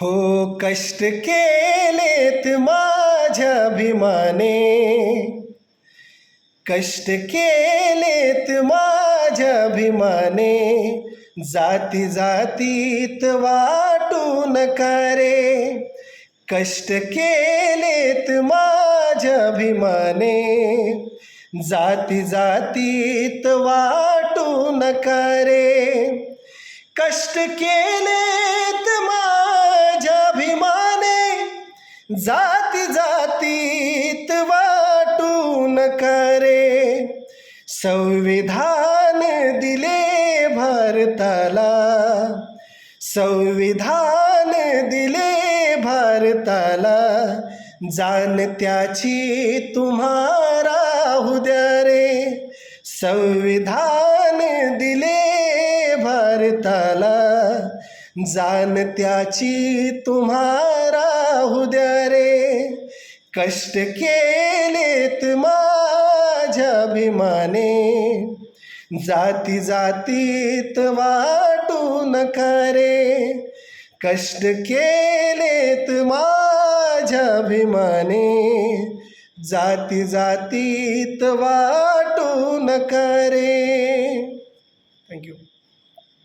हो कष्ट केलेत माझ्याभिमाने, कष्ट केलेत माझ्याभिमाने, जाती जातीत वाटू नका रे. कष्ट केलेत माझ्याभिमाने, जाती जातीत वाटू नका रे. कष्ट केलेत माझ्याभिमाने, जाती जातीत वाटू नका रे. संविधान दिले भारताला, संविधान दिले भारताला, जाण त्याची तुम्हा राहू द्या रे. संविधान दिले भारताला, जाण त्याची तुम्हा राहू द्या रे. कष्ट केलेत माझ्याभिमाने, जाती जातीत वाटू नका रे. कष्ट केलेत माझ्याभिमाने, जाती जातीत वाटू नका रे. थँक्यू.